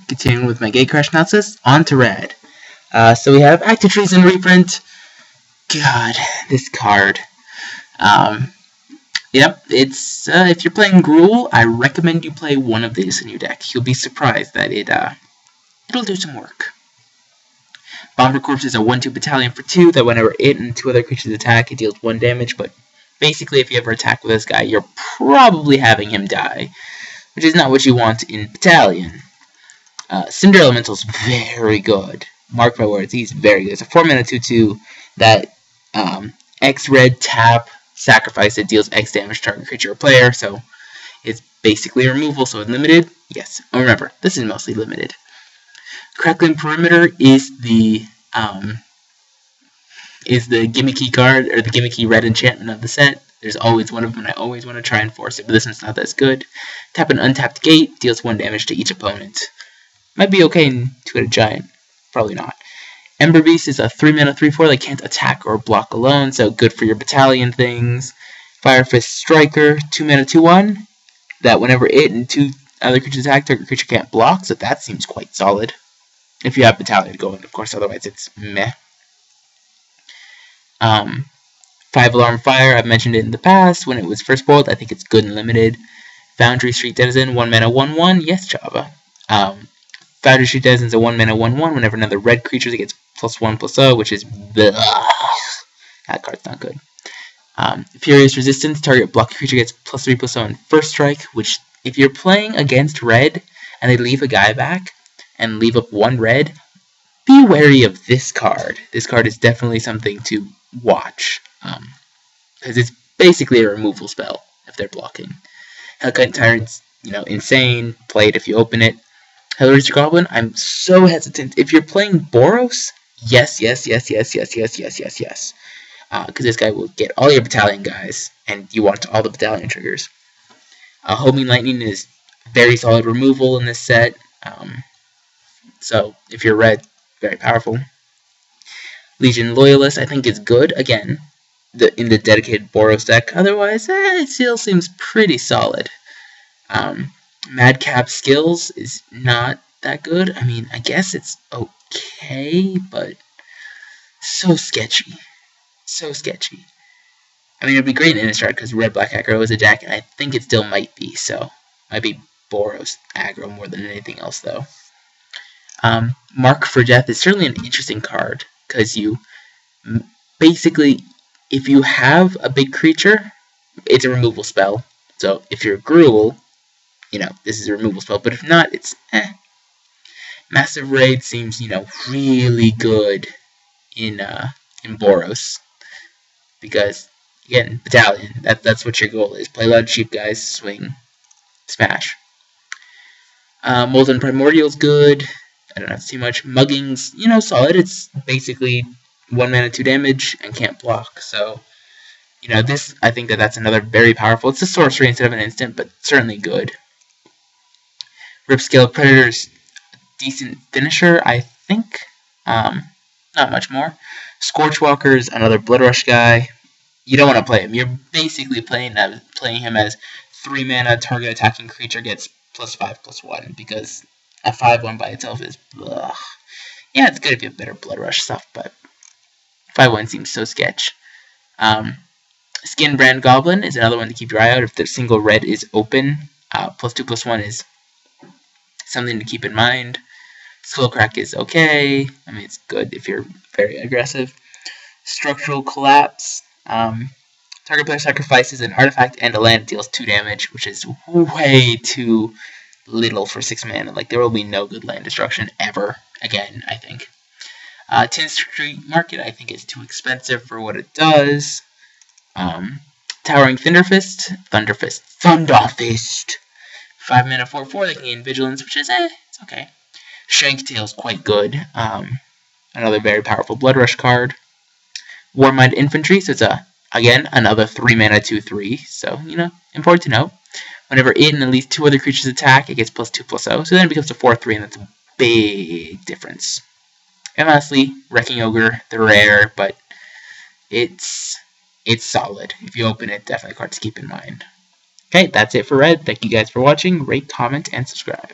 continuing with my Gatecrash analysis, on to red. So we have Active Treason reprint. God, this card. Yep, it's if you're playing Gruul, I recommend you play one of these in your deck. You'll be surprised that it'll do some work. Bomber Corpse is a 1/2 battalion for 2 that whenever it and 2 other creatures attack, it deals 1 damage, but basically if you ever attack with this guy, you're probably having him die, which is not what you want in battalion. Cinder Elemental's very good. Mark my words, he's very good. It's a 4-mana 2/2 that X red tap, sacrifice it, deals X damage to target creature or player, so it's basically removal, so it's limited. Yes, and remember, this is mostly limited. Crackling Perimeter is the gimmicky card, or the gimmicky red enchantment of the set. There's always one of them, and I always want to try and force it, but this one's not as good. Tap an untapped gate, deals 1 damage to each opponent. Might be okay in 2-headed giant, probably not. Ember Beast is a 3-mana 3/4 that can't attack or block alone, so good for your battalion things. Fire Fist Striker, 2-mana 2/1, that whenever it and 2 other creatures attack, target creature can't block, so that seems quite solid. If you have battalion going, of course, otherwise it's meh. 5 Alarm Fire, I've mentioned it in the past when it was first bold. I think it's good and limited. Foundry Street Denizen, 1-mana 1/1, yes, Java. Foundry Street Denizen's a 1-mana 1/1 whenever another red creature gets +1/+0, which is bleh. That card's not good. Furious Resistance, target block creature gets +3/+0 in first strike, which if you're playing against red and they leave a guy back and leave up 1 red, be wary of this card. This card is definitely something to watch, because it's basically a removal spell if they're blocking. Hellkite Tyrant's, insane. Play it if you open it. Hellraiser Goblin, I'm so hesitant. If you're playing Boros, yes. Because this guy will get all your battalion guys, and you want all the battalion triggers. Homing Lightning is very solid removal in this set. So if you're red, very powerful. Legion Loyalist, I think is good. Again, in the dedicated Boros deck. Otherwise, it still seems pretty solid. Madcap Skills is not that good. I mean, I guess it's okay, but so sketchy. So sketchy. I mean, it'd be great in Innistrad because Red-Black aggro is a deck, and I think it still might be, so might be Boros aggro more than anything else, though. Mark for Death is certainly an interesting card, because you basically, if you have a big creature, it's a removal spell. So if you're Gruul, this is a removal spell, but if not, it's Massive Raid seems, really good in Boros, because, again, battalion, that's what your goal is. Play a lot of cheap guys, swing, smash. Molten Primordial's good. I don't have to see much. Mugging's, solid. It's basically 1-mana 2 damage and can't block, so, this, I think that's another very powerful. It's a sorcery instead of an instant, but certainly good. Ripscale Predator's decent finisher, I think. Not much more. Scorchwalker's another Blood Rush guy. You don't want to play him. You're basically playing him as 3-mana target attacking creature gets +5/+1, because a 5/1 by itself is ugh. Yeah, it's good if you have better Blood Rush stuff, but 5/1 seems so sketch. Skinbrand Goblin is another one to keep your eye out if the single red is open. +2/+1 is something to keep in mind. Skullcrack is okay. I mean, it's good if you're very aggressive. Structural Collapse. Target player sacrifices an artifact and a land, deals 2 damage, which is way too little for 6 mana. Like, there will be no good land destruction ever again, I think. 10th Street Market, I think, is too expensive for what it does. Towering Thunderfist. 5-mana 4/4, they can gain Vigilance, which is, it's okay. Shanktail's quite good. Another very powerful Blood Rush card. Warmind Infantry, so it's again, another 3-mana 2/3, so, important to note. Whenever it and at least 2 other creatures attack, it gets +2/+0, so then it becomes a 4/3, and that's a big difference. And lastly, Wrecking Ogre, the rare, but it's solid. If you open it, definitely a card to keep in mind. Okay, that's it for Red. Thank you guys for watching. Rate, comment, and subscribe.